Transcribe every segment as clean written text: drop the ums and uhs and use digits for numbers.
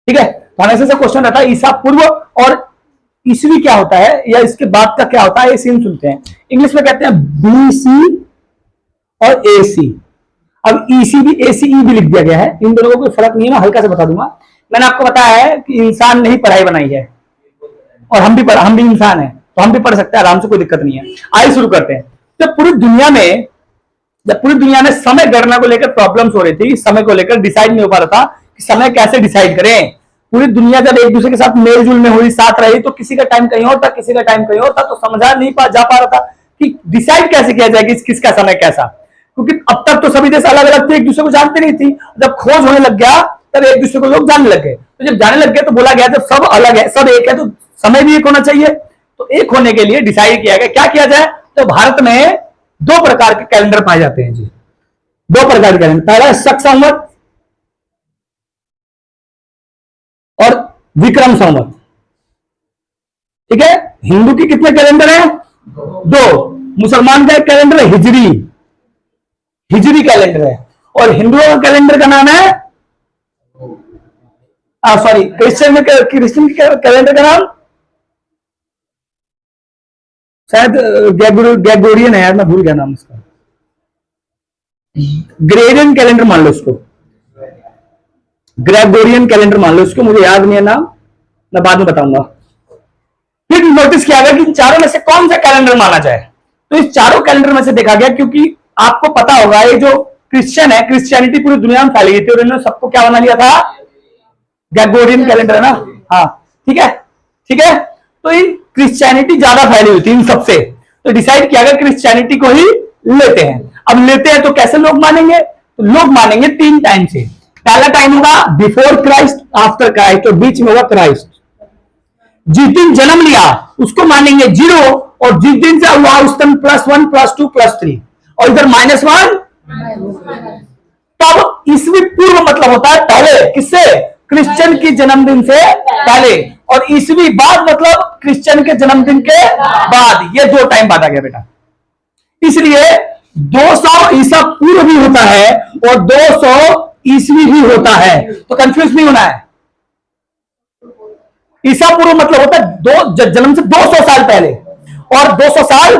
ठीक है, तो हमेशा से क्वेश्चन रहता है ईसा पूर्व और ईसवी क्या होता है या इसके बाद का क्या होता है, ये सीन सुनते हैं। इंग्लिश में कहते हैं बीसी और एसी। अब ईसी भी एसीई भी लिख दिया गया है, इन दोनों को कोई फर्क नहीं है, मैं हल्का से बता दूंगा। मैंने आपको बताया है कि इंसान ने ही पढ़ाई बनाई है और हम भी इंसान हैं, तो हम भी पढ़ सकते हैं आराम से, कोई दिक्कत नहीं है। आइए शुरू करते हैं। जब पूरी दुनिया में समय गणना को लेकर प्रॉब्लम्स हो रही थी, समय को लेकर डिसाइड नहीं हो पा रहा था कि समय कैसे डिसाइड करें। पूरी दुनिया जब एक दूसरे के साथ मेलजुल में हुई, साथ रही, तो किसी का टाइम कहीं और था, किसी का टाइम कहीं और था, तो समझा नहीं जा पा रहा था कि डिसाइड कैसे किया जाए कि किसका समय कैसा। क्योंकि अब तक तो सभी देश अलग अलग थे, एक दूसरे को जानते नहीं थी। जब खोज होने लग गया तब एक दूसरे को लोग जानने लग गए। तो जब जाने लग गए तो बोला गया जब सब अलग है, सब एक है, तो समय भी एक होना चाहिए। तो एक होने के लिए डिसाइड किया गया क्या किया जाए। तो भारत में दो प्रकार के कैलेंडर पाए जाते हैं जी, दो प्रकार के कैलेंडर। पहला शक संवत और विक्रम संवत। ठीक है, हिंदू की कितने कैलेंडर है? दो। मुसलमान का एक कैलेंडर है हिजरी कैलेंडर है, और हिंदुओं का कैलेंडर का नाम है सॉरी क्रिश्चियन कैलेंडर का नाम शायद ग्रेगोरियन है यार, मैं भूल गया नाम उसका। ग्रेगोरियन कैलेंडर मान लो उसको, ग्रेगोरियन कैलेंडर मान लो उसको, मुझे याद नहीं है नाम, मैं बाद में बताऊंगा। फिर नोटिस किया गया कि इन चारों में से कौन सा कैलेंडर माना जाए। तो इस चारों कैलेंडर में से देखा गया, क्योंकि आपको पता होगा ये जो क्रिश्चियन है, क्रिश्चियनिटी पूरी दुनिया में फैली गई थी और इन्होंने सबको क्या बना लिया था, ग्रेगोरियन कैलेंडर है ना। हाँ ठीक है, ठीक है। तो इन क्रिश्चियनिटी ज्यादा फैली हुई थी इन सबसे, तो डिसाइड किया गया क्रिश्चियनिटी को ही लेते हैं। अब लेते हैं तो कैसे लोग मानेंगे? तो लोग मानेंगे तीन टाइम से। पहला टाइम होगा बिफोर क्राइस्ट, आफ्टर क्राइस्ट, और बीच में होगा क्राइस्ट। जिस दिन जन्म लिया उसको मानेंगे 0, और जिस दिन से हुआ उस दिन +1 +2 +3, और इधर -1। तब ईसवी पूर्व मतलब होता है पहले, किससे? क्रिश्चियन की जन्मदिन से पहले, और ईसवी बाद मतलब क्रिश्चियन के जन्मदिन के बाद। ये दो टाइम बाद आ गया बेटा। इसलिए 200 ईसा पूर्व भी होता है और 200 ईसवी भी होता है, तो कंफ्यूज नहीं होना है। ईसा पूर्व मतलब होता है जन्म से 200 साल पहले, और 200 साल,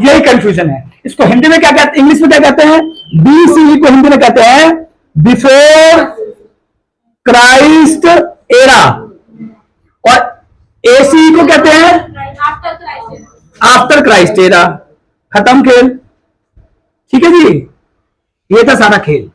यही कंफ्यूजन है। इसको हिंदी में क्या कहते हैं, इंग्लिश में क्या कहते हैं? बीसीई को हिंदी में कहते हैं बिफोर क्राइस्ट एरा, और एसीई को कहते हैं आफ्टर क्राइस्ट एरा। खत्म खेल। ठीक है जी, ये था सारा खेल।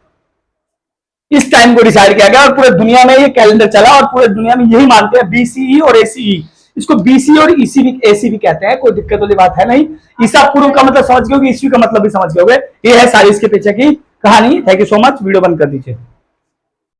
इस टाइम को डिसाइड किया गया और पूरे दुनिया में ये कैलेंडर चला, और पूरे दुनिया में यही मानते हैं बीसीई और एसीई। इसको बीसी और ईसी भी, एसी भी कहते हैं, कोई दिक्कत वाली बात है नहीं। ईसा पूर्व का मतलब समझ गए, ईसवी का मतलब भी समझ गए। ये है सारी इसके पीछे की कहानी। Thank you so much, video बंद कर दीजिए।